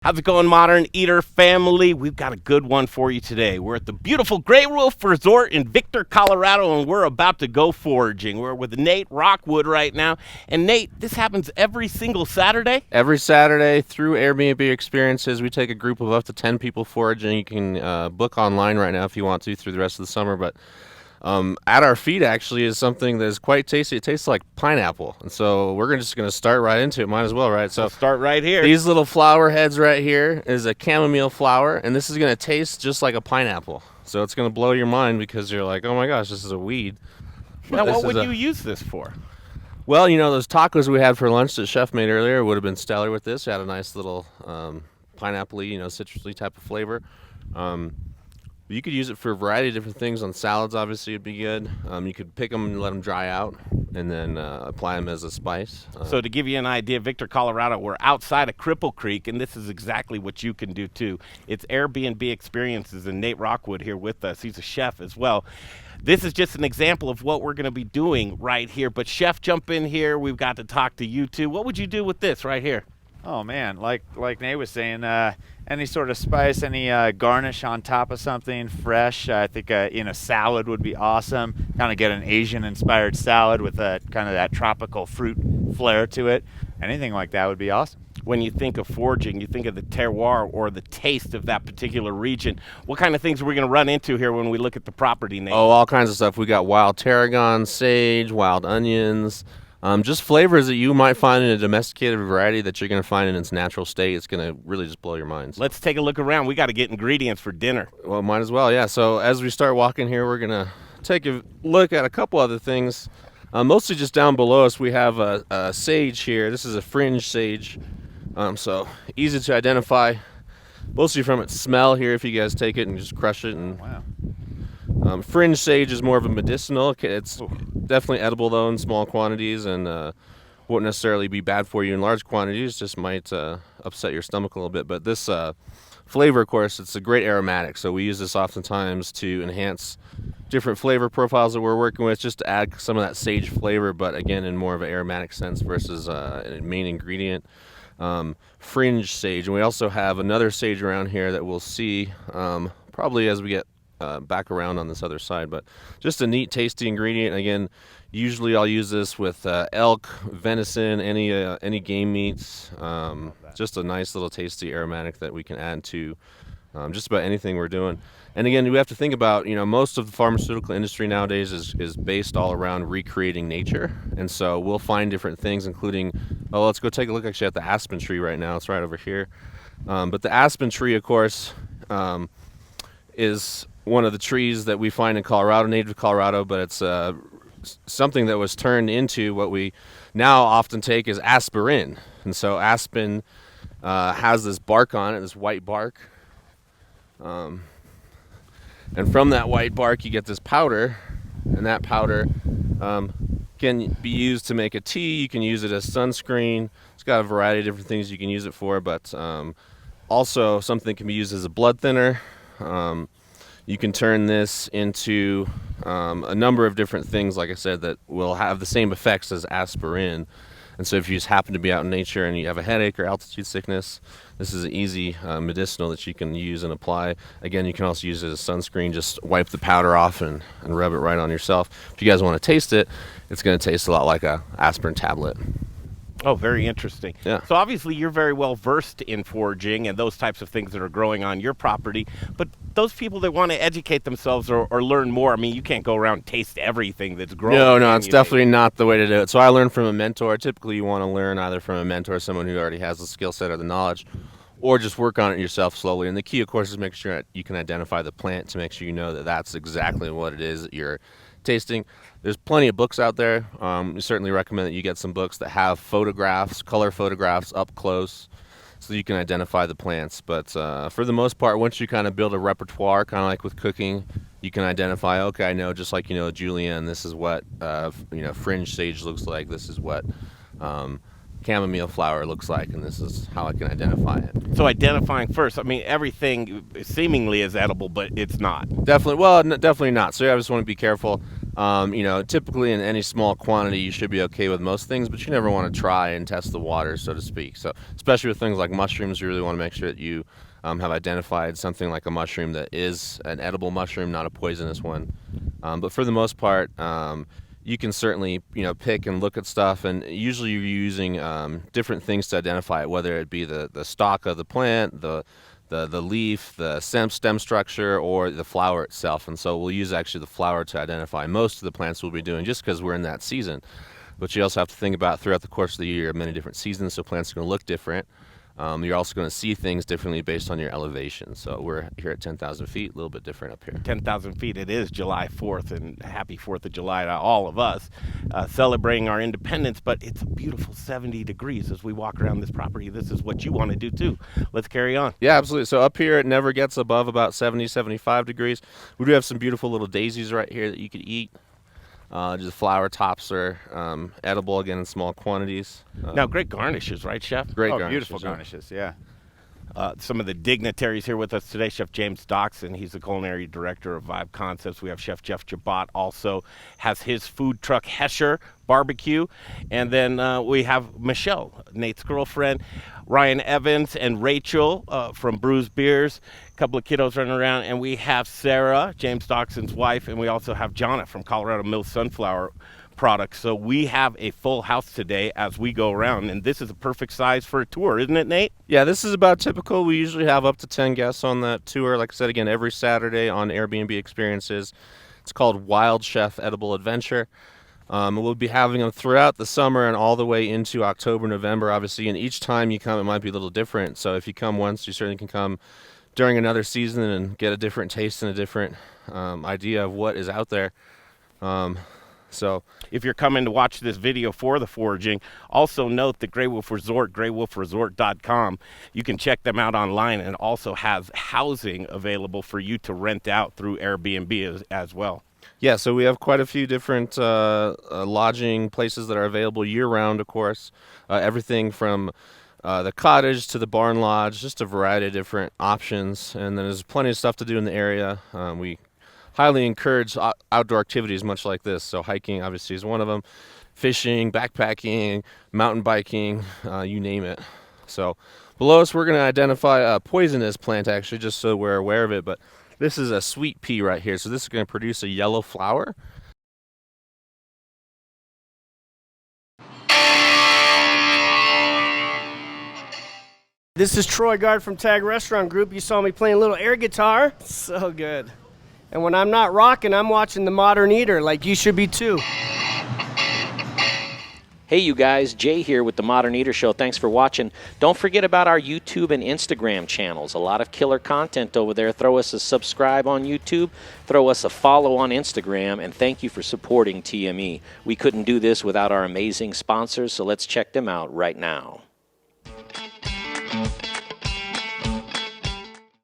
How's it going, Modern Eater family? We've got a good one for you today. We're at the beautiful Grey Wolf Resort in Victor, Colorado, and we're about to go foraging. We're with Nate Rockwood right now. And Nate, this happens every single Saturday? Every Saturday through Airbnb experiences, we take a group of up to 10 people foraging. You can book online right now if you want to through the rest of the summer, but at our feet actually is something that is quite tasty. It tastes like pineapple, and so we're just going to start right into it. Might as well, right? So we'll start right here. These little flower heads right here is a chamomile flower, and this is going to taste just like a pineapple. So it's going to blow your mind because you're like, oh my gosh, this is a weed. Now, what would you use this for? Well, you know, those tacos we had for lunch that Chef made earlier would have been stellar with this. It had a nice little pineapple-y, citrusy type of flavor. You could use it for a variety of different things. On salads, obviously, it'd be good. You could pick them and let them dry out and then apply them as a spice. So to give you an idea, Victor, Colorado, we're outside of Cripple Creek, and this is exactly what you can do, too. It's Airbnb experiences, and Nate Rockwood here with us. He's a chef as well. This is just an example of what we're going to be doing right here. But, Chef, jump in here. We've got to talk to you, too. What would you do with this right here? Oh man, like Nate was saying, any sort of spice, any garnish on top of something fresh. I think in a salad would be awesome. Kind of get an Asian-inspired salad with kind of that tropical fruit flair to it. Anything like that would be awesome. When you think of foraging, you think of the terroir or the taste of that particular region. What kind of things are we going to run into here when we look at the property, Nate? Oh, all kinds of stuff. We got wild tarragon, sage, wild onions. Just flavors that you might find in a domesticated variety that you're going to find in its natural state. It's going to really just blow your minds. Let's take a look around. We got to get ingredients for dinner. Well, might as well, yeah. So as we start walking here, we're going to take a look at a couple other things. Mostly just down below us, we have a sage here. This is a fringe sage, so easy to identify, mostly from its smell here if you guys take it and just crush it. And wow. Fringe sage is more of a medicinal. It's definitely edible, though, in small quantities, and won't necessarily be bad for you in large quantities. Just might upset your stomach a little bit. But this flavor, of course, it's a great aromatic. So we use this oftentimes to enhance different flavor profiles that we're working with, just to add some of that sage flavor, but again, in more of an aromatic sense versus a main ingredient. Fringe sage. And we also have another sage around here that we'll see probably as we get back around on this other side, but just a neat, tasty ingredient. Again, usually I'll use this with elk, venison, any game meats. Just a nice little tasty aromatic that we can add to just about anything we're doing. And again, we have to think about, most of the pharmaceutical industry nowadays is based all around recreating nature, and so we'll find different things, including, let's go take a look actually at the Aspen Tree right now. It's right over here. But the Aspen Tree, of course, is one of the trees that we find in Colorado, native to Colorado, but it's something that was turned into what we now often take as aspirin. And so aspen has this bark on it, this white bark. And from that white bark, you get this powder, and that powder can be used to make a tea. You can use it as sunscreen. It's got a variety of different things you can use it for, but also something can be used as a blood thinner. You can turn this into a number of different things, like I said, that will have the same effects as aspirin. And so if you just happen to be out in nature and you have a headache or altitude sickness, this is an easy medicinal that you can use and apply. Again, you can also use it as sunscreen. Just wipe the powder off and rub it right on yourself. If you guys want to taste it, it's going to taste a lot like a aspirin tablet. Oh, very interesting. Yeah. So obviously you're very well versed in foraging and those types of things that are growing on your property. But those people that want to educate themselves or learn more, I mean, you can't go around and taste everything that's growing. No, it's definitely not the way to do it. So I learned from a mentor. Typically you want to learn either from a mentor, someone who already has the skill set or the knowledge, or just work on it yourself slowly. And the key, of course, is make sure that you can identify the plant to make sure you know that that's exactly what it is that you're tasting. There's plenty of books out there. We certainly recommend that you get some books that have photographs, color photographs up close, so you can identify the plants. But for the most part, once you kind of build a repertoire, kind of like with cooking, you can identify, okay, I know, just like, julienne, this is what, fringe sage looks like. This is what chamomile flower looks like, and this is how I can identify it. So identifying first, I mean, everything seemingly is edible, but it's not. Definitely, well, definitely not. So I just want to be careful. Typically in any small quantity, you should be okay with most things, but you never want to try and test the water, so to speak. So, especially with things like mushrooms, you really want to make sure that you have identified something like a mushroom that is an edible mushroom, not a poisonous one. But for the most part, you can certainly, pick and look at stuff, and usually you're using different things to identify it, whether it be the stalk of the plant, the leaf, the stem structure, or the flower itself. And so we'll use actually the flower to identify most of the plants we'll be doing, just because we're in that season. But you also have to think about throughout the course of the year, many different seasons, so plants are going to look different. You're also going to see things differently based on your elevation. So we're here at 10,000 feet, a little bit different up here. 10,000 feet. It is July 4th, and happy 4th of July to all of us celebrating our independence. But it's a beautiful 70 degrees as we walk around this property. This is what you want to do too. Let's carry on. Yeah, absolutely. So up here, it never gets above about 70, 75 degrees. We do have some beautiful little daisies right here that you could eat. Just flower tops are edible, again, in small quantities. Now, great garnishes, right, Chef? Great Oh, garnishes. beautiful garnishes, yeah. Some of the dignitaries here with us today, Chef James Doxson. He's the culinary director of Vibe Concepts. We have Chef Jeff Jabot, also has his food truck, Hesher Barbecue. And then we have Michelle, Nate's girlfriend, Ryan Evans, and Rachel from Brews Beers. A couple of kiddos running around. And we have Sarah, James Doxson's wife, and we also have Jonna from Colorado Mills Sunflower Products. So we have a full house today as we go around, and this is a perfect size for a tour, isn't it, Nate? Yeah, this is about typical. We usually have up to 10 guests on that tour. Like I said, again, every Saturday on Airbnb Experiences. It's called Wild Chef Edible Adventure. We'll be having them throughout the summer and all the way into October, November, obviously. And each time you come, it might be a little different. So if you come once, you certainly can come during another season and get a different taste and a different idea of what is out there. So if you're coming to watch this video for the foraging, also note that Grey Wolf Resort, greywolfresort.com. You can check them out online, and also has housing available for you to rent out through Airbnb as well. Yeah, so we have quite a few different lodging places that are available year-round, of course. Everything from the cottage to the barn lodge, just a variety of different options. And then there's plenty of stuff to do in the area. We highly encourage outdoor activities much like this. So hiking obviously is one of them, fishing, backpacking, mountain biking, you name it. So below us we're going to identify a poisonous plant, actually, just so we're aware of it. But this is a sweet pea right here. So this is going to produce a yellow flower. This is Troy Guard from Tag Restaurant Group. You saw me playing a little air guitar. So good. And when I'm not rocking, I'm watching The Modern Eater, like you should be too. Hey you guys, Jay here with The Modern Eater Show. Thanks for watching. Don't forget about our YouTube and Instagram channels. A lot of killer content over there. Throw us a subscribe on YouTube. Throw us a follow on Instagram. And thank you for supporting TME. We couldn't do this without our amazing sponsors, so let's check them out right now.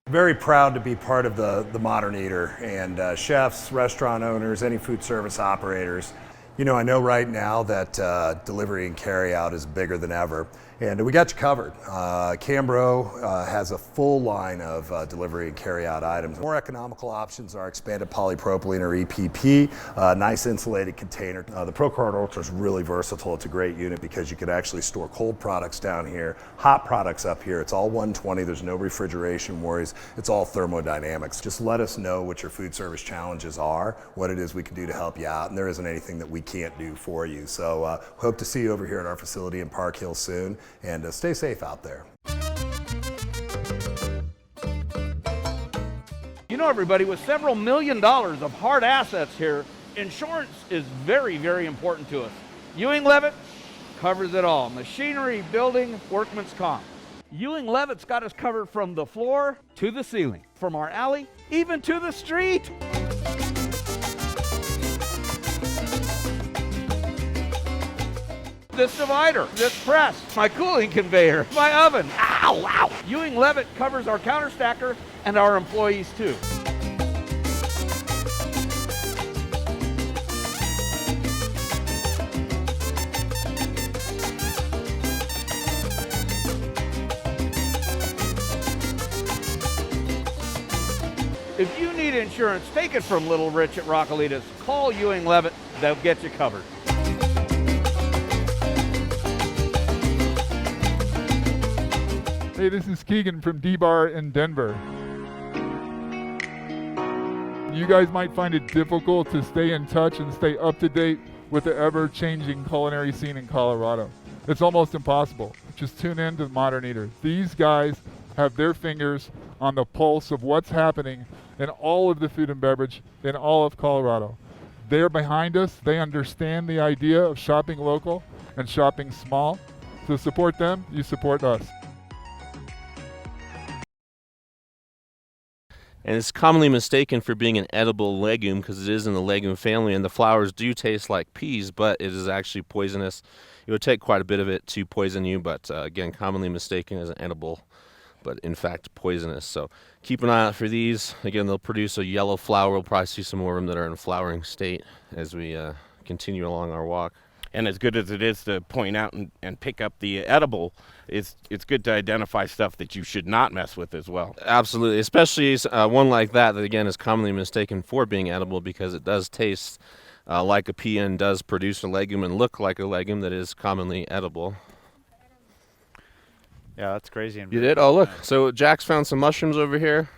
Very proud to be part of the Modern Eater, and chefs, restaurant owners, any food service operators. You know, I know right now that delivery and carry out is bigger than ever, and we got you covered. Cambro has a full line of delivery and carry out items. More economical options are expanded polypropylene or EPP, nice insulated container. The ProCard Ultra is really versatile. It's a great unit because you can actually store cold products down here, hot products up here. It's all 120, there's no refrigeration worries. It's all thermodynamics. Just let us know what your food service challenges are, what it is we can do to help you out, and there isn't anything that we can't do for you. So hope to see you over here at our facility in Park Hill soon, and stay safe out there. You know, everybody, with several $1 million of hard assets here, insurance is very, very important to us. Ewing Levitt covers it all. Machinery, building, workman's comp. Ewing Levitt's got us covered from the floor to the ceiling, from our alley even to the street. This divider, this press, my cooling conveyor, my oven. Ow, ow. Ewing Levitt covers our counter stacker and our employees too. If you need insurance, take it from Little Rich at Rockalitas. Call Ewing Levitt. They'll get you covered. Hey, this is Keegan from D-Bar in Denver. You guys might find it difficult to stay in touch and stay up to date with the ever-changing culinary scene in Colorado. It's almost impossible. Just tune in to Modern Eater. These guys have their fingers on the pulse of what's happening in all of the food and beverage in all of Colorado. They're behind us. They understand the idea of shopping local and shopping small. So support them, you support us. And it's commonly mistaken for being an edible legume because it is in the legume family, and the flowers do taste like peas, but it is actually poisonous. It would take quite a bit of it to poison you, but again, commonly mistaken as an edible, but in fact poisonous. So keep an eye out for these. Again, they'll produce a yellow flower. We'll probably see some more of them that are in a flowering state as we continue along our walk. And as good as it is to point out and pick up the edible, it's good to identify stuff that you should not mess with as well. Absolutely, especially one like that again is commonly mistaken for being edible because it does taste like a pea and does produce a legume and look like a legume that is commonly edible. Yeah, that's crazy. You did? Oh, look. So Jack's found some mushrooms over here.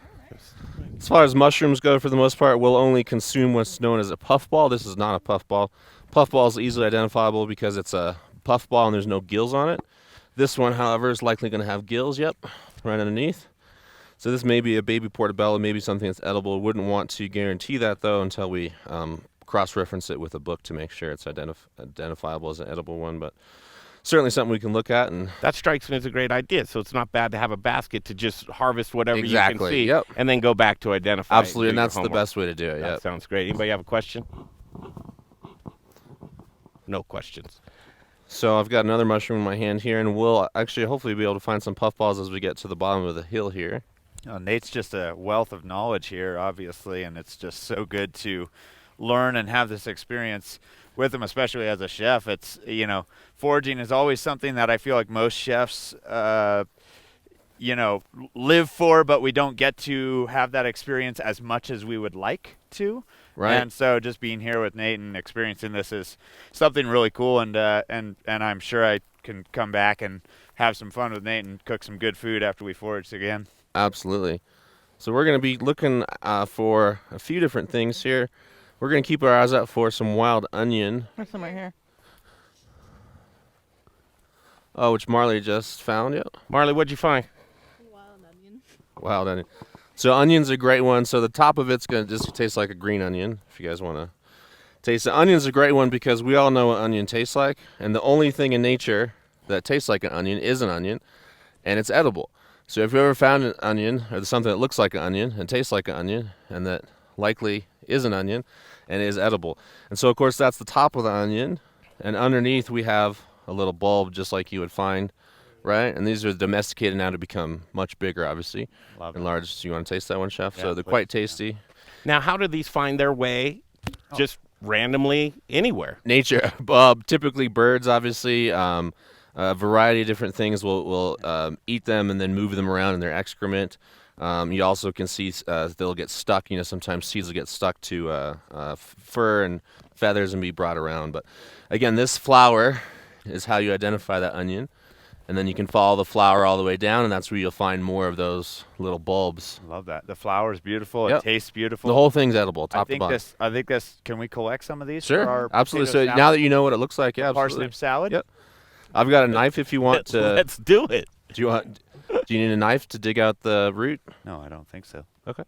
As far as mushrooms go, for the most part, we'll only consume what's known as a puffball. This is not a puffball. Puffball is easily identifiable because it's a puffball and there's no gills on it. This one, however, is likely going to have gills, yep, right underneath. So this may be a baby portobello, maybe something that's edible. Wouldn't want to guarantee that, though, until we cross-reference it with a book to make sure it's identifiable as an edible one. But certainly something we can look at. And that strikes me as a great idea. So it's not bad to have a basket to just harvest whatever you can see, yep, and then go back to identify. Absolutely, and that's the best way to do it. That sounds great. Anybody have a question? No questions. So I've got another mushroom in my hand here, and we'll actually hopefully be able to find some puffballs as we get to the bottom of the hill here. Nate's just a wealth of knowledge here, obviously, and it's just so good to learn and have this experience with him, especially as a chef. It's, foraging is always something that I feel like most chefs, live for, but we don't get to have that experience as much as we would like to. Right. And so just being here with Nate and experiencing this is something really cool, and I'm sure I can come back and have some fun with Nate and cook some good food after we forage again. Absolutely. So we're going to be looking for a few different things here. We're going to keep our eyes out for some wild onion. There's some right here. Oh, which Marley just found. Yep. Marley, what'd you find? Wild onion. Wild onion. So onion's a great one. So the top of it's going to just taste like a green onion, if you guys want to taste it. Onion's a great one because we all know what onion tastes like. And the only thing in nature that tastes like an onion is an onion, and it's edible. So if you ever found an onion or something that looks like an onion and tastes like an onion and that likely is an onion and is edible. And so, of course, that's the top of the onion. And underneath we have a little bulb just like you would find, right? And these are domesticated now to become much bigger, obviously, and large. So you want to taste that one, Chef? Yeah, so they're please. quite tasty. Now, how do these find their way just randomly anywhere? Nature. Typically birds, obviously. A variety of different things will eat them and then move them around in their excrement. You also can see they'll get stuck. Sometimes seeds will get stuck to fur and feathers and be brought around. But again, this flower is how you identify that onion. And then you can follow the flower all the way down, and that's where you'll find more of those little bulbs. Love that. The flower is beautiful. Yep. It tastes beautiful. The whole thing's edible, top to bottom. I think this. Can we collect some of these? Sure, for our absolutely. potato So salad? now that you know what it looks like, yeah, absolutely. Parsnip salad. Yep. I've got a knife if you want to. Let's do it. Do you need a knife to dig out the root? No, I don't think so. Okay.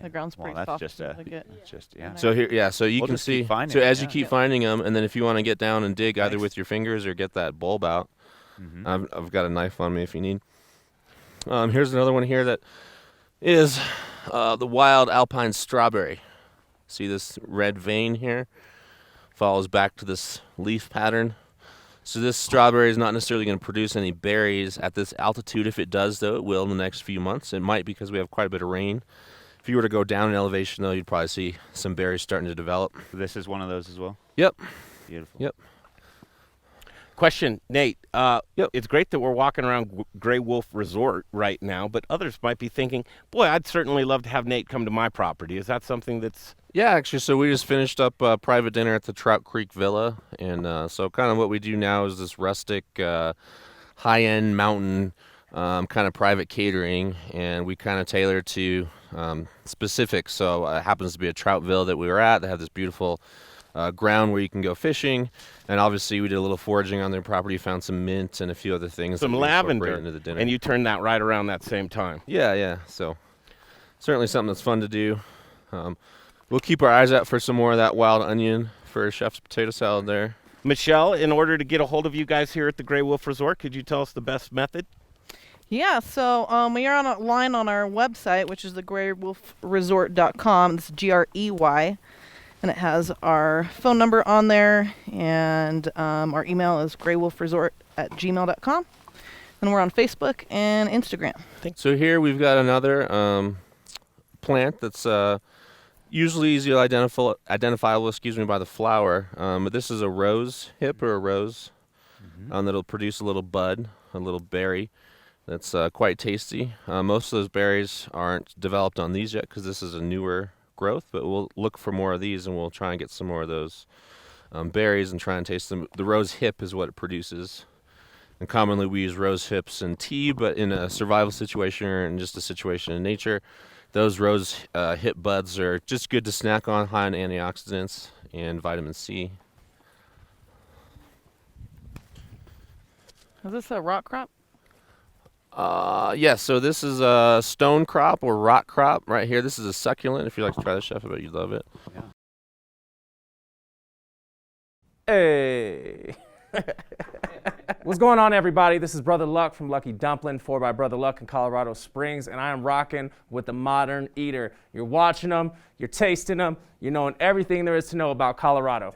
The ground's Well, pretty that's soft. just yeah. So here, yeah. So you We'll can just keep see. finding So them, as yeah. you keep finding them, and then if you want to get down and dig either Nice. with your fingers or get that bulb out, I've got a knife on me if you need. Here's another one here that is the wild alpine strawberry. See this red vein here? Follows back to this leaf pattern. So this strawberry is not necessarily going to produce any berries at this altitude. If it does, though, it will in the next few months. It might because we have quite a bit of rain. If you were to go down in elevation, though, you'd probably see some berries starting to develop. This is one of those as well. Yep. Beautiful. Yep. Question, Nate. Yep. It's great that we're walking around Gray Wolf Resort right now, but others might be thinking, boy, I'd certainly love to have Nate come to my property. Is that something that's... Yeah, actually, so we just finished up a private dinner at the Trout Creek Villa, and so kind of what we do now is this rustic, high-end mountain kind of private catering, and we kind of tailor to specifics. So it happens to be a trout villa that we were at. They have this beautiful ground where you can go fishing, and obviously we did a little foraging on their property, found some mint and a few other things. Some that we lavender, incorporated into the dinner. and you turned that right around that same time. Yeah, so certainly something that's fun to do. We'll keep our eyes out for some more of that wild onion for Chef's potato salad there. Michelle, in order to get a hold of you guys here at the Gray Wolf Resort, could you tell us the best method? Yeah, so we are online on our website, which is thegraywolfresort.com. It's GREY. And it has our phone number on there, and our email is graywolfresort@gmail.com. And we're on Facebook and Instagram. So here we've got another plant that's usually easy identifiable, by the flower. But this is a rose hip or a rose that'll produce a little bud, a little berry that's quite tasty. Most of those berries aren't developed on these yet because this is a newer growth, but we'll look for more of these and we'll try and get some more of those berries and try and taste them. The rose hip is what it produces. And commonly we use rose hips in tea, but in a survival situation or in just a situation in nature, those rose hip buds are just good to snack on, high in antioxidants and vitamin C. Is this a rock crop? Yes, so this is a stone crop or rock crop right here. This is a succulent. If you'd like to try this, Chef, I bet you'd love it. Hey. What's going on, everybody? This is Brother Luck from Lucky Dumpling, 4x Brother Luck in Colorado Springs, and I am rocking with the Modern Eater. You're watching them, you're tasting them, you're knowing everything there is to know about Colorado.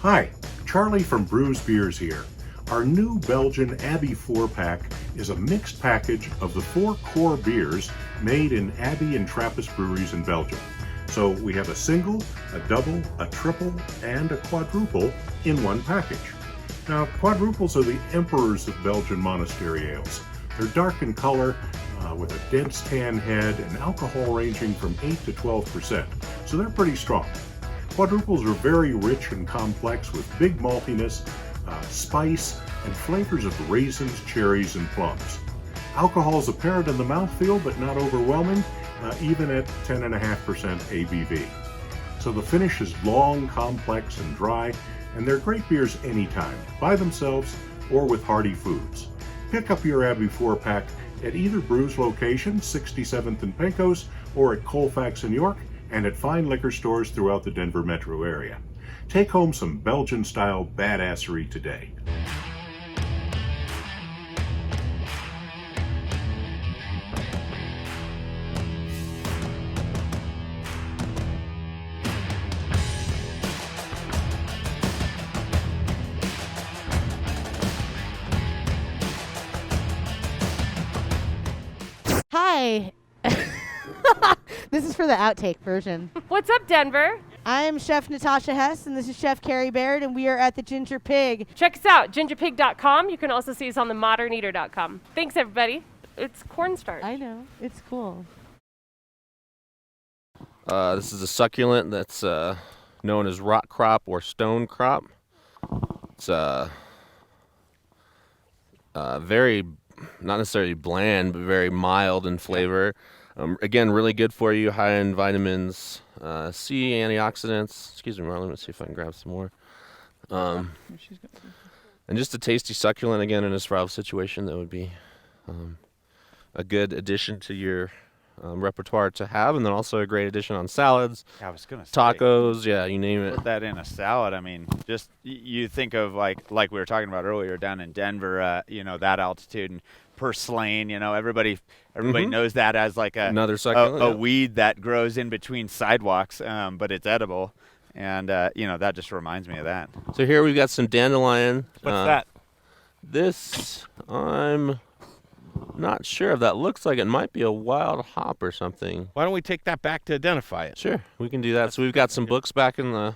Hi, Charlie from Brews Beers here. Our new Belgian Abbey 4-pack is a mixed package of the 4 core beers made in Abbey and Trappist breweries in Belgium. So we have a single, a double, a triple, and a quadruple in one package. Now, quadruples are the emperors of Belgian monastery ales. They're dark in color, with a dense tan head and alcohol ranging from 8 to 12%, so they're pretty strong. Quadruples are very rich and complex with big maltiness, spice, and flavors of raisins, cherries, and plums. Alcohol is apparent in the mouthfeel, but not overwhelming, even at 10.5% ABV. So the finish is long, complex, and dry, and they're great beers anytime, by themselves or with hearty foods. Pick up your Abbey 4-pack at either Brews location, 67th and Pecos, or at Colfax in York, and at fine liquor stores throughout the Denver metro area. Take home some Belgian-style badassery today. Hi. This is for the outtake version. What's up, Denver? I'm Chef Natasha Hess, and this is Chef Carrie Baird, and we are at the Ginger Pig. Check us out, gingerpig.com. You can also see us on the moderneater.com. Thanks, everybody. It's cornstarch. I know. It's cool. This is a succulent that's known as rock crop or stone crop. It's very, not necessarily bland, but very mild in flavor. Again, really good for you, high in vitamins C, antioxidants. Excuse me, Marlon, let me see if I can grab some more. And just a tasty succulent, again, in a survival situation that would be a good addition to your repertoire to have, and then also a great addition on salads, I was gonna say, tacos, yeah, you name it. put that in a salad. I mean, just you think of like we were talking about earlier down in Denver, that altitude and purslane, everybody knows that as like Another succulent, a yeah. weed that grows in between sidewalks, but it's edible, and that just reminds me of that. So here we've got some dandelion. What's that? This, I'm not sure if that looks like it might be a wild hop or something. Why don't we take that back to identify it? Sure, we can do that. So we've got some books back in the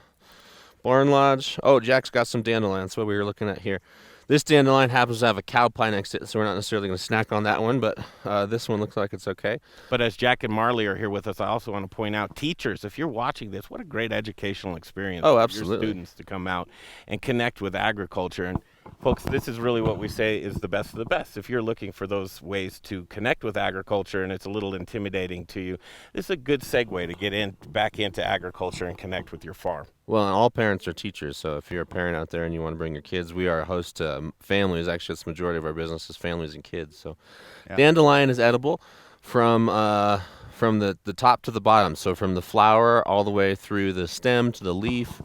Barn Lodge. Oh, Jack's got some dandelion. That's what we were looking at here. This dandelion happens to have a cow pie next to it, so we're not necessarily going to snack on that one, but this one looks like it's okay. But as Jack and Marley are here with us, I also want to point out, teachers, if you're watching this, what a great educational experience Oh, for absolutely. your students to come out and connect with agriculture. And folks, this is really what we say is the best of the best. If you're looking for those ways to connect with agriculture and it's a little intimidating to you, this is a good segue to get back into agriculture and connect with your farm. Well, and all parents are teachers, so if you're a parent out there and you want to bring your kids, we are a host to families. Actually, it's the majority of our business is families and kids. So, Dandelion is edible from the top to the bottom. So from the flower all the way through the stem to the leaf,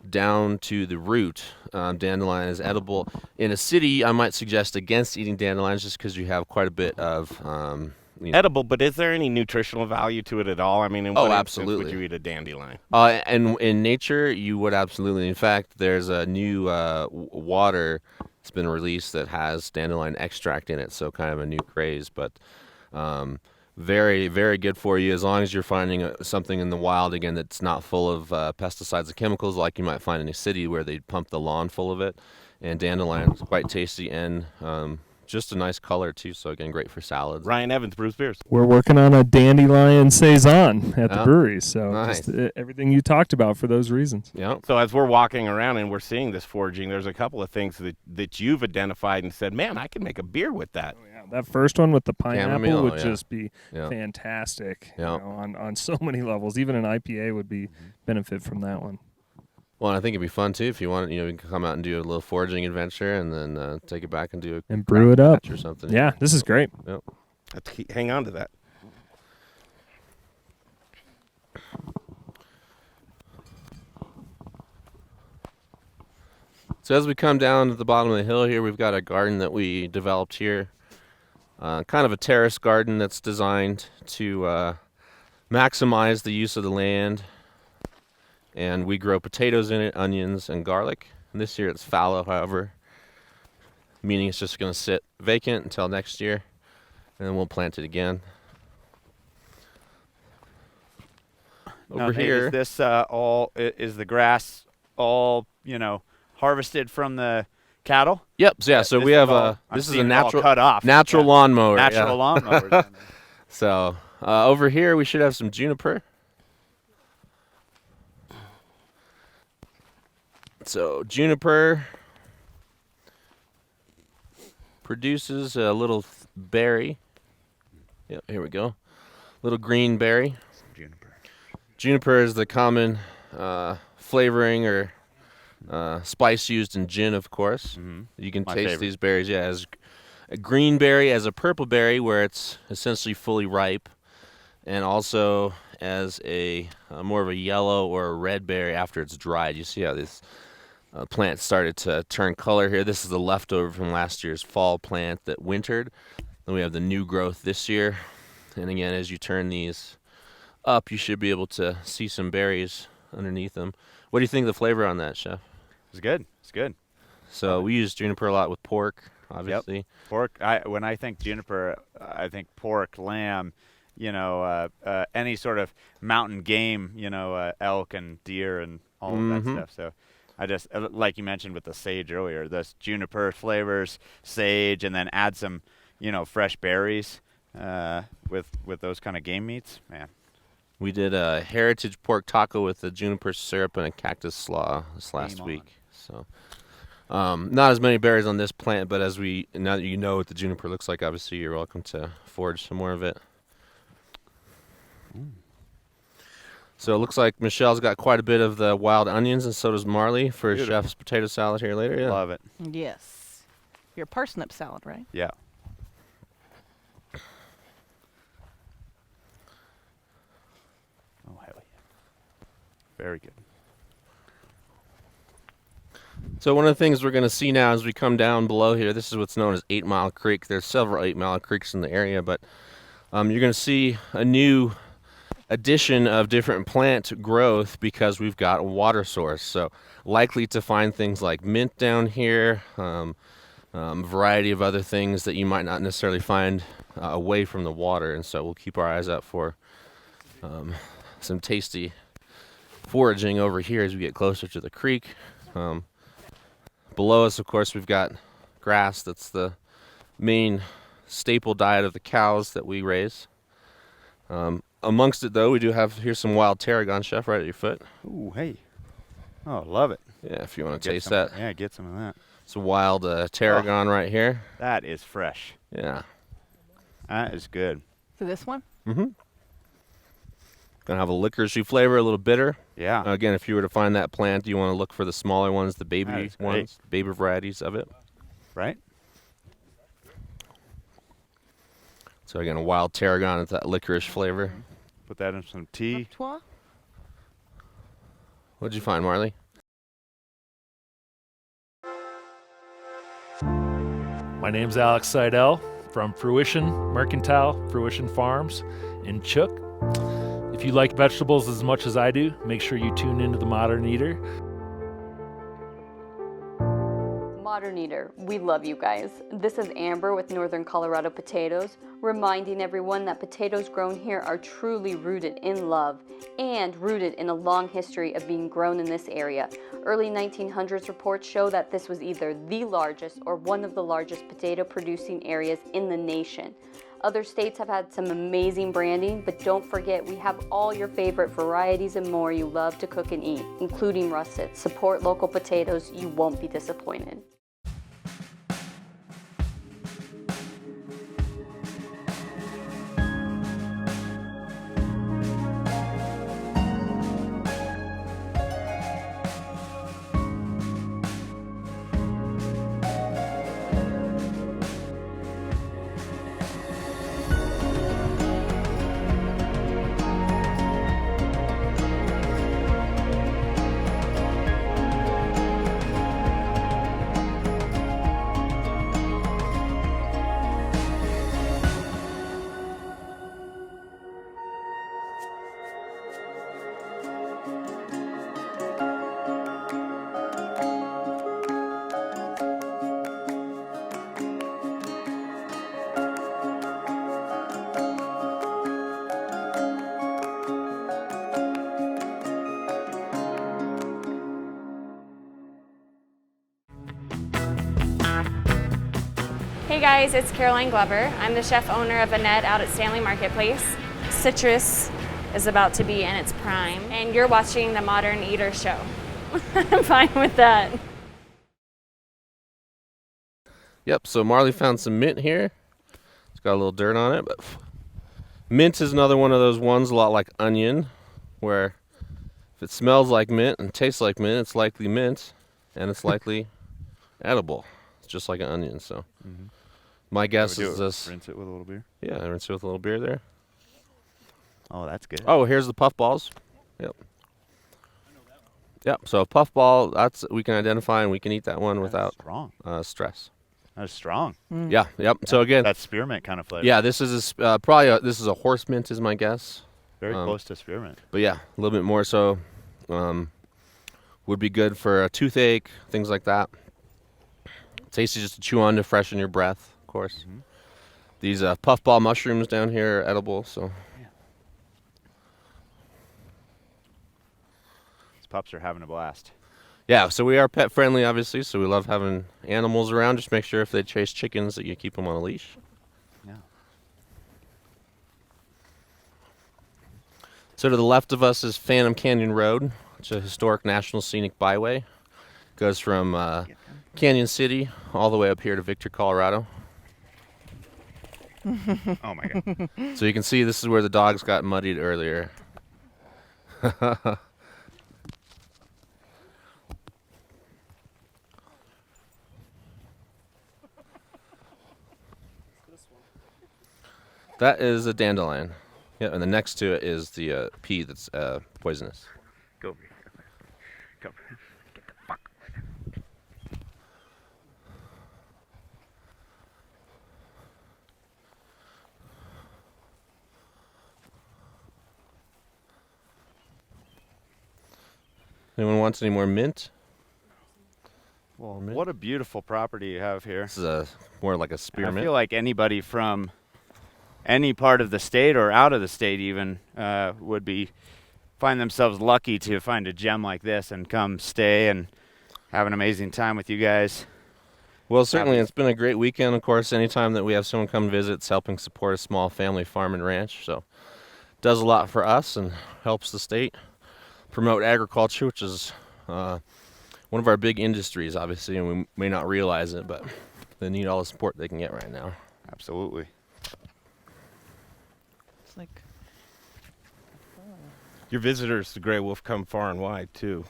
down to the root. Dandelion is edible. In a city, I might suggest against eating dandelions just because you have quite a bit of edible, but is there any nutritional value to it at all? I mean, in what instance would you eat a dandelion? And in nature, you would absolutely. In fact, there's a new water that's been released that has dandelion extract in it, so kind of a new craze, but very, very good for you as long as you're finding something in the wild, again, that's not full of pesticides and chemicals like you might find in a city where they pump the lawn full of it. And dandelion is quite tasty and just a nice color, too, so again, great for salads. Ryan Evans, Bruce Beers. We're working on a Dandelion Saison at the brewery, so nice. just everything you talked about for those reasons. Yeah. So as we're walking around and we're seeing this foraging, there's a couple of things that you've identified and said, man, I can make a beer with that. Oh, yeah. That first one with the pineapple Chamomile, would just be fantastic you know, on so many levels. Even an IPA would be benefit from that one. Well, I think it'd be fun too if you want. You can come out and do a little foraging adventure, and then take it back and do and brew it up or something. Yeah, this is great. Yep. Let's hang on to that. So as we come down to the bottom of the hill here, we've got a garden that we developed here, kind of a terrace garden that's designed to maximize the use of the land. And we grow potatoes in it, onions, and garlic. And this year it's fallow, however, meaning it's just going to sit vacant until next year, and then we'll plant it again. Over here, is this is the grass all harvested from the cattle? Yep. So we have this is a natural cut off. Natural lawnmower. Natural lawnmowers. So over here we should have some juniper. So juniper produces a little berry. Yep, here we go. Little green berry. Juniper is the common flavoring or spice used in gin, of course. Mm-hmm. You can My taste favorite. these berries, as a green berry, as a purple berry, where it's essentially fully ripe, and also as a more of a yellow or a red berry after it's dried. You see how this plant started to turn color here. This is the leftover from last year's fall plant that wintered. Then we have the new growth this year. And again, as you turn these up, you should be able to see some berries underneath them. What do you think of the flavor on that, Chef? It's good. It's good. So we use juniper a lot with pork, obviously. Yep. Pork. When I think juniper, I think pork, lamb, any sort of mountain game, elk and deer and all of that stuff. So I just, like you mentioned with the sage earlier, this juniper flavors, sage, and then add some, fresh berries with those kind of game meats. Man. We did a heritage pork taco with a juniper syrup and a cactus slaw this last week. So not as many berries on this plant, but now that you know what the juniper looks like, obviously you're welcome to forage some more of it. So it looks like Michelle's got quite a bit of the wild onions, and so does Marley for Chef's potato salad here later. Yeah. Love it. Yes. Your parsnip salad, right? Yeah. Oh, hell yeah. Very good. So one of the things we're going to see now as we come down below here, this is what's known as 8 Mile Creek. There's several 8 Mile Creeks in the area, but you're going to see a new addition of different plant growth because we've got a water source. So likely to find things like mint down here, variety of other things that you might not necessarily find away from the water. And so we'll keep our eyes out for some tasty foraging over here as we get closer to the creek. Below us, of course, we've got grass. That's the main staple diet of the cows that we raise. Amongst it, though, we do have here's some wild tarragon, Chef, right at your foot. Ooh, hey. Oh, love it. Yeah, if you want to taste some, that. Yeah, get some of that. It's a wild tarragon right here. That is fresh. Yeah. That is good. So this one? Mm-hmm. Gonna have a licoricey flavor, a little bitter. Yeah. Again, if you were to find that plant, you want to look for the smaller ones, the baby ones, baby varieties of it. Right. So again, a wild tarragon with that licorice flavor. Put that in some tea. What'd you find, Marley? My name's Alex Seidel from Fruition Mercantile Fruition Farms in Chook. If you like vegetables as much as I do, make sure you tune into the Modern Eater. Modern Eater, we love you guys. This is Amber with Northern Colorado Potatoes, reminding everyone that potatoes grown here are truly rooted in love and rooted in a long history of being grown in this area. Early 1900s reports show that this was either the largest or one of the largest potato producing areas in the nation. Other states have had some amazing branding, but don't forget we have all your favorite varieties and more you love to cook and eat, including russet. Support local potatoes, you won't be disappointed. Hey guys, it's Caroline Glover. I'm the chef owner of Annette out at Stanley Marketplace. Citrus is about to be in its prime, and you're watching the Modern Eater Show. I'm fine with that. Yep, so Marley found some mint here. It's got a little dirt on it, but mint is another one of those ones, a lot like onion, where if it smells like mint and tastes like mint, it's likely mint, and it's likely edible. It's just like an onion, so. My guess is this. Rinse it with a little beer? Yeah, rinse it with a little beer there. Oh, that's good. Oh, here's the puff balls. Yep. Yep, so a puff ball, that's we can identify and we can eat that one without stress. That's strong. Yeah, yep. So again, that's spearmint kind of flavor. Yeah, this is this is a horse mint is my guess. Very close to spearmint. But yeah, a little bit more so. Would be good for a toothache, things like that. Tasty just to chew on to freshen your breath, of course. These puffball mushrooms down here are edible, so. These pups are having a blast. Yeah, so we are pet friendly, obviously, so we love having animals around. Just make sure if they chase chickens that you keep them on a leash. Yeah. So to the left of us is Phantom Canyon Road. It's a historic National Scenic Byway. Goes from Canyon City all the way up here to Victor, Colorado. Oh my God. So you can see this is where the dogs got muddied earlier. That is a dandelion. Yeah, and the next to it is the pea that's poisonous. Go over here. Go. Get the fuck. Anyone wants any more mint? Well, what a beautiful property you have here. This is more like a spearmint. I feel like anybody from any part of the state or out of the state even would be find themselves lucky to find a gem like this and come stay and have an amazing time with you guys. Well, certainly it's been a great weekend. Of course, anytime that we have someone come visit, it's helping support a small family farm and ranch. So it does a lot for us and helps the state promote agriculture, which is one of our big industries, obviously, and we may not realize it, but they need all the support they can get right now. Absolutely. It's like Your visitors to Grey Wolf come far and wide, too.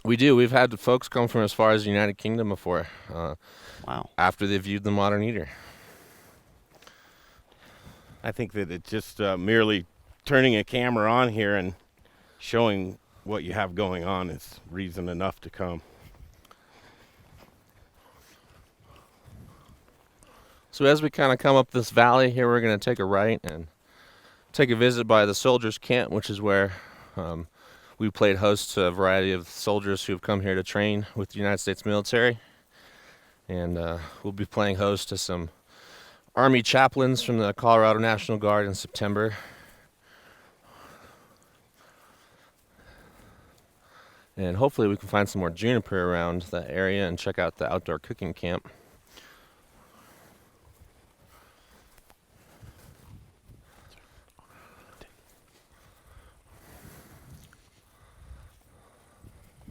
We do. We've had folks come from as far as the United Kingdom before. Wow. After they viewed the Modern Eater. I think that it's just merely turning a camera on here and showing what you have going on is reason enough to come. So as we kind of come up this valley here, we're going to take a right and take a visit by the soldiers' camp, which is where we played host to a variety of soldiers who have come here to train with the United States military. And we'll be playing host to some Army chaplains from the Colorado National Guard in September. And hopefully we can find some more juniper around that area and check out the outdoor cooking camp.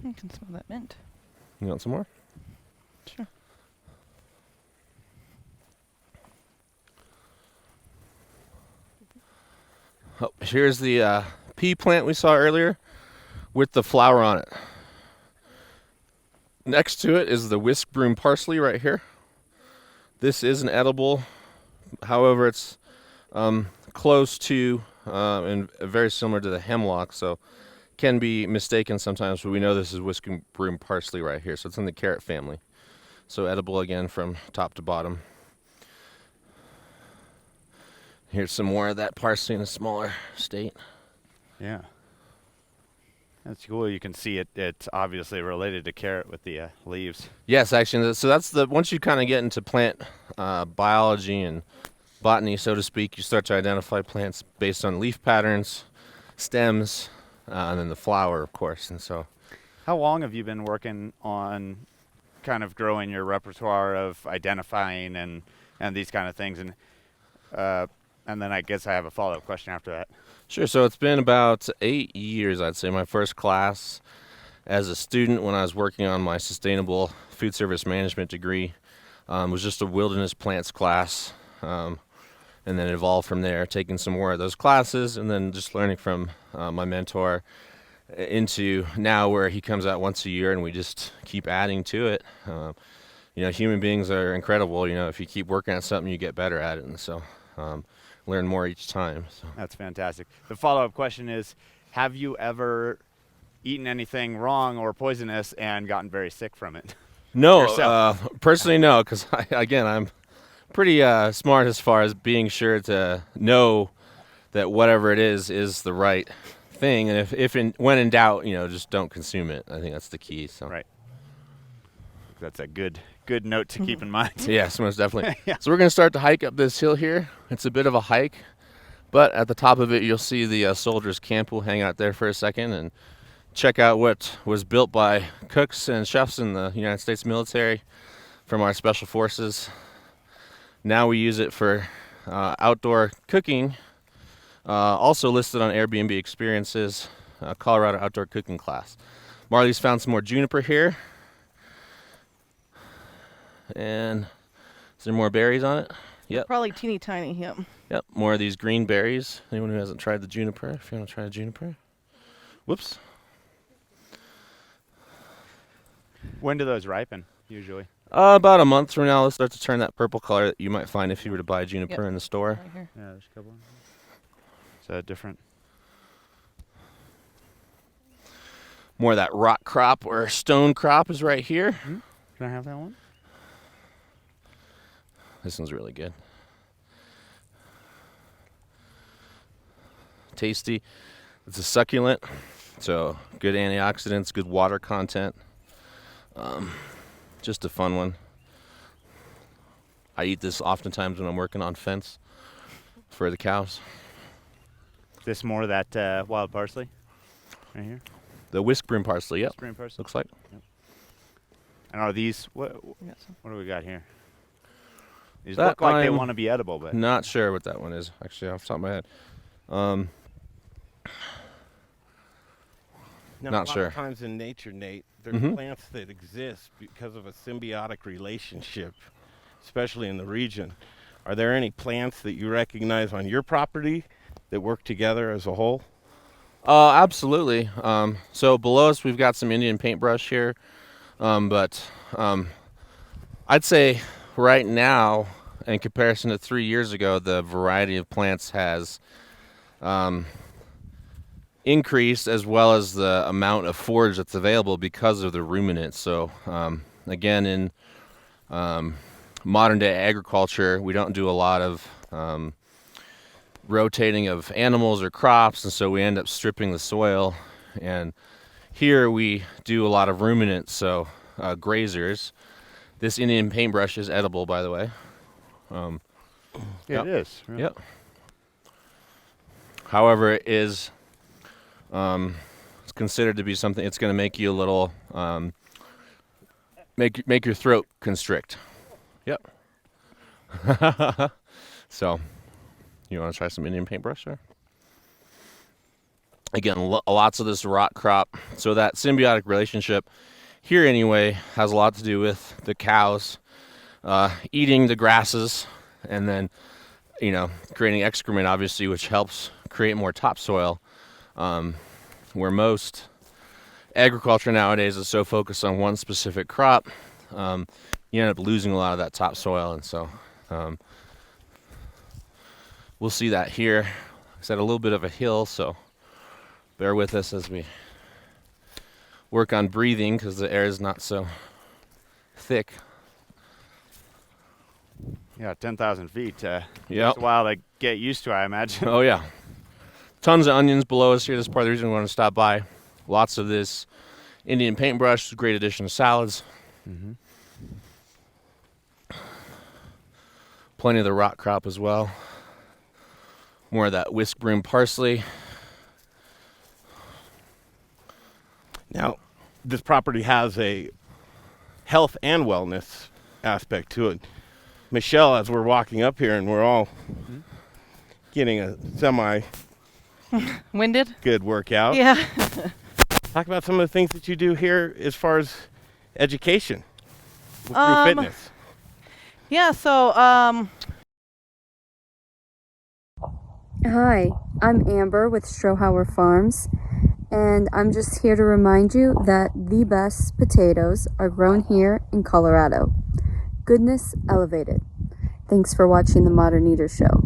You can smell that mint. You want some more? Sure. Oh, here's the pea plant we saw earlier with the flower on it. Next to it is the whisk broom parsley right here. This is an edible. However, it's close to and very similar to the hemlock, so can be mistaken sometimes, but we know this is whisk broom parsley right here, so it's in the carrot family. So edible again from top to bottom. Here's some more of that parsley in a smaller state. Yeah. That's cool. You can see it's obviously related to carrot with the leaves. Yes, actually. So that's once you kind of get into plant biology and botany, so to speak, you start to identify plants based on leaf patterns, stems, and then the flower, of course. And so, how long have you been working on kind of growing your repertoire of identifying and these kind of things? And then I guess I have a follow-up question after that. Sure. So it's been about 8 years, I'd say. My first class as a student when I was working on my sustainable food service management degree was just a wilderness plants class. And then it evolved from there, taking some more of those classes and then just learning from my mentor into now where he comes out once a year and we just keep adding to it. Human beings are incredible. If you keep working at something, you get better at it. And so learn more each time. So. That's fantastic. The follow-up question is, have you ever eaten anything wrong or poisonous and gotten very sick from it? No, personally no, because I'm pretty smart as far as being sure to know that whatever it is the right thing, and when in doubt, just don't consume it. I think that's the key. So. Right. That's a good note to keep in mind. Yes, most definitely. Yeah. So we're going to start to hike up this hill here. It's a bit of a hike, but at the top of it, you'll see the soldiers' camp. We'll hang out there for a second and check out what was built by cooks and chefs in the United States military from our special forces. Now we use it for outdoor cooking. Also listed on Airbnb Experiences, Colorado Outdoor Cooking Class. Marley's found some more juniper here. And is there more berries on it? Yep. Probably teeny tiny, yep. Yep, more of these green berries. Anyone who hasn't tried the juniper, if you want to try the juniper. Whoops. When do those ripen, usually? About a month from now, they'll start to turn that purple color that you might find if you were to buy juniper in the store. Right here. Yeah, there's a couple. Is that different? More of that rock crop or stone crop is right here. Mm-hmm. Can I have that one? This one's really good. Tasty. It's a succulent, so good antioxidants, good water content. Just a fun one. I eat this oftentimes when I'm working on fence for the cows. Is this more of that wild parsley? Right here. The whisk broom parsley, yep. Whisk broom parsley. Looks like. Yep. And are these, what do we got here? These That look like they I'm want to be edible, but. Not sure what that one is, actually, off the top of my head. Now, Not a sure. lot of times in nature, Nate, there's Mhm. plants that exist because of a symbiotic relationship, especially in the region. Are there any plants that you recognize on your property that work together as a whole? Absolutely. So below us, we've got some Indian paintbrush here, but I'd say right now, in comparison to 3 years ago, the variety of plants has increased, as well as the amount of forage that's available because of the ruminants. So again, in modern day agriculture, we don't do a lot of rotating of animals or crops, and so we end up stripping the soil. And here we do a lot of ruminants, so grazers. This Indian paintbrush is edible, by the way. Yeah, it is. Really. Yep. However, it is it's considered to be something. It's going to make you a little make your throat constrict. Yep. So, you want to try some Indian paintbrush there? Again, lots of this rot crop. So that symbiotic relationship here, anyway, has a lot to do with the cows eating the grasses, and then creating excrement, obviously, which helps create more topsoil. Where most agriculture nowadays is so focused on one specific crop, you end up losing a lot of that topsoil, and so we'll see that here. It's at a little bit of a hill, so bear with us as we work on breathing because the air is not so thick. Yeah, 10,000 feet. Yep. Takes a while to get used to, I imagine. Oh, yeah. Tons of onions below us here. This is part of the reason we want to stop by. Lots of this Indian paintbrush, great addition to salads. Mm-hmm. Plenty of the rot crop as well. More of that whisk broom parsley. Now, this property has a health and wellness aspect to it. Michelle, as we're walking up here and we're all getting a Winded? good workout. Yeah. Talk about some of the things that you do here as far as education through fitness. Yeah, so Hi, I'm Amber with Strohauer Farms, and I'm just here to remind you that the best potatoes are grown here in Colorado. Goodness elevated. Thanks for watching the Modern Eater Show.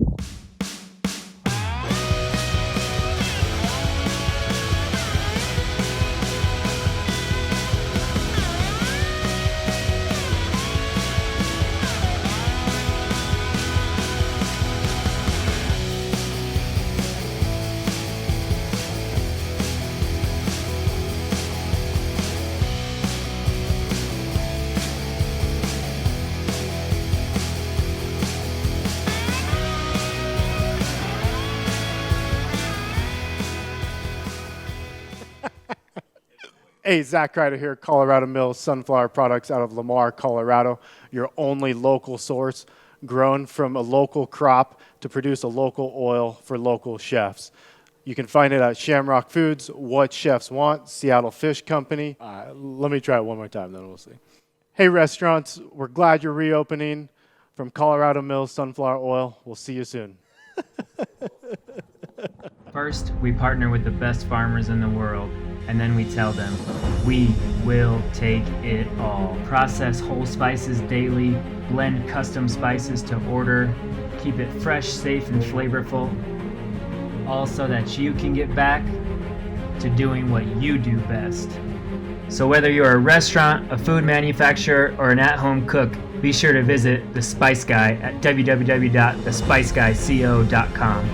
Hey, Zach Ryder here, Colorado Mills Sunflower Products out of Lamar, Colorado. Your only local source, grown from a local crop to produce a local oil for local chefs. You can find it at Shamrock Foods, What Chefs Want, Seattle Fish Company. Let me try it one more time, then we'll see. Hey, restaurants, we're glad you're reopening. From Colorado Mills Sunflower Oil, we'll see you soon. First, we partner with the best farmers in the world, and then we tell them, we will take it all. Process whole spices daily, blend custom spices to order, keep it fresh, safe, and flavorful, all so that you can get back to doing what you do best. So whether you're a restaurant, a food manufacturer, or an at-home cook, be sure to visit The Spice Guy at www.thespiceguyco.com.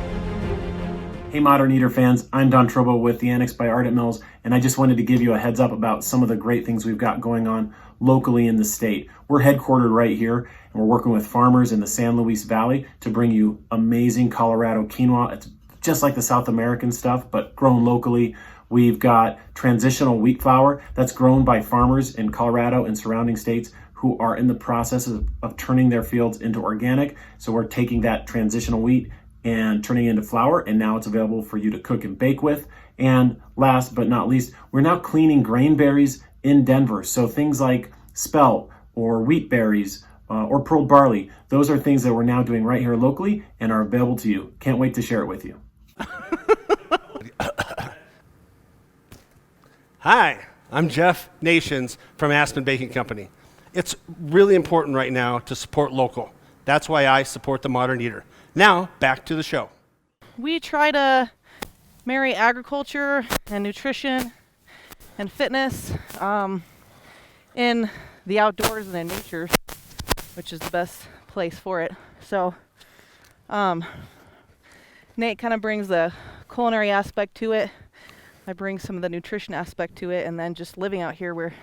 Hey Modern Eater fans, I'm Don Trobo with The Annex by Ardent Mills, and I just wanted to give you a heads up about some of the great things we've got going on locally in the state. We're headquartered right here, and we're working with farmers in the San Luis Valley to bring you amazing Colorado quinoa. It's just like the South American stuff, but grown locally. We've got transitional wheat flour that's grown by farmers in Colorado and surrounding states who are in the process of turning their fields into organic. So we're taking that transitional wheat and turning it into flour, and now it's available for you to cook and bake with. And last but not least, we're now cleaning grain berries in Denver. So things like spelt or wheat berries or pearl barley, those are things that we're now doing right here locally and are available to you. Can't wait to share it with you. Hi, I'm Jeff Nations from Aspen Baking Company. It's really important right now to support local. That's why I support the Modern Eater. Now, back to the show. We try to marry agriculture and nutrition and fitness in the outdoors and in nature, which is the best place for it. So Nate kind of brings the culinary aspect to it. I bring some of the nutrition aspect to it, and then just living out here, we're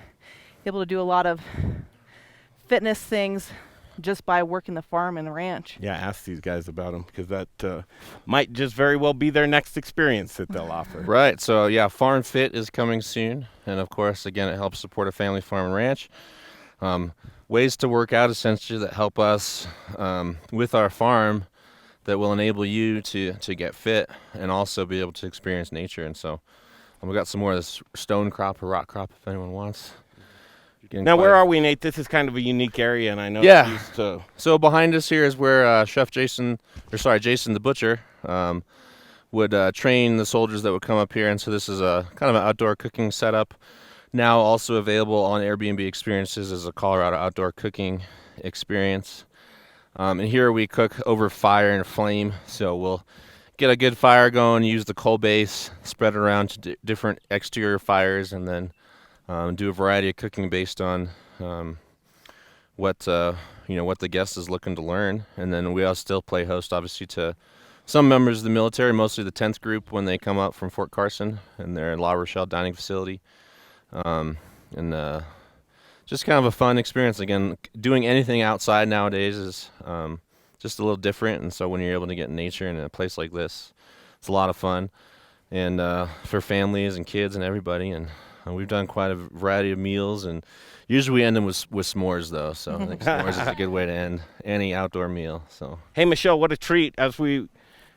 able to do a lot of fitness things just by working the farm and the ranch. Yeah, ask these guys about them, because that might just very well be their next experience that they'll offer. Right. So yeah, Farm Fit is coming soon, and of course, again, it helps support a family farm and ranch. Ways to work out essentially that help us with our farm that will enable you to get fit and also be able to experience nature. And so we got some more of this stone crop or rock crop if anyone wants. Now, where are we, Nate? This is kind of a unique area, and I know Yeah. used to... So behind us here is where Jason the butcher would train the soldiers that would come up here. And so this is a kind of an outdoor cooking setup. Now also available on Airbnb Experiences as a Colorado outdoor cooking experience. And here we cook over fire and flame. So we'll get a good fire going, use the coal base, spread it around to different exterior fires, and then do a variety of cooking based on what the guest is looking to learn. And then we also still play host, obviously, to some members of the military, mostly the 10th group when they come up from Fort Carson and their La Rochelle dining facility. Just kind of a fun experience. Again, doing anything outside nowadays is just a little different, and so when you're able to get in nature in a place like this, it's a lot of fun, and for families and kids and everybody. And we've done quite a variety of meals, and usually we end them with s'mores, though. So I think s'mores is a good way to end any outdoor meal. So Hey, Michelle, what a treat. As we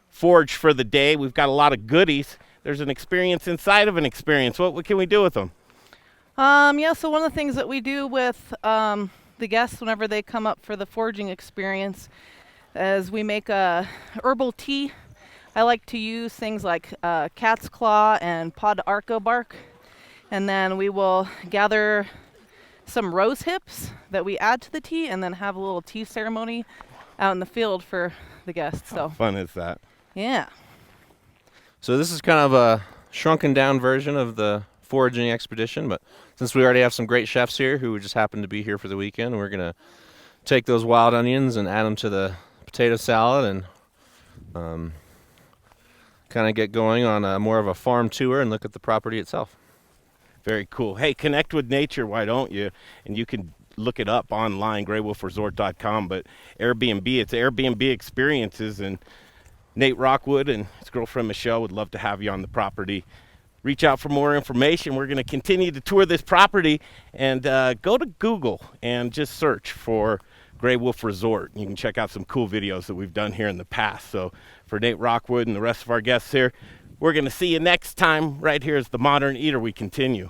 forage for the day, we've got a lot of goodies. There's an experience inside of an experience. What can we do with them? So one of the things that we do with the guests whenever they come up for the foraging experience is we make a herbal tea. I like to use things like cat's claw and pod arco bark, and then we will gather some rose hips that we add to the tea, and then have a little tea ceremony out in the field for the guests. How fun is that? Yeah. So this is kind of a shrunken down version of the foraging expedition, but since we already have some great chefs here who just happen to be here for the weekend, we're going to take those wild onions and add them to the potato salad and kind of get going on more of a farm tour and look at the property itself. Very cool. Hey, connect with nature, why don't you? And you can look it up online, graywolfresort.com, but Airbnb, it's Airbnb Experiences, and Nate Rockwood and his girlfriend Michelle would love to have you on the property. Reach out for more information. We're going to continue to tour this property, and go to Google and just search for Gray Wolf Resort. You can check out some cool videos that we've done here in the past. So for Nate Rockwood and the rest of our guests here, we're going to see you next time right here as the Modern Eater. We continue.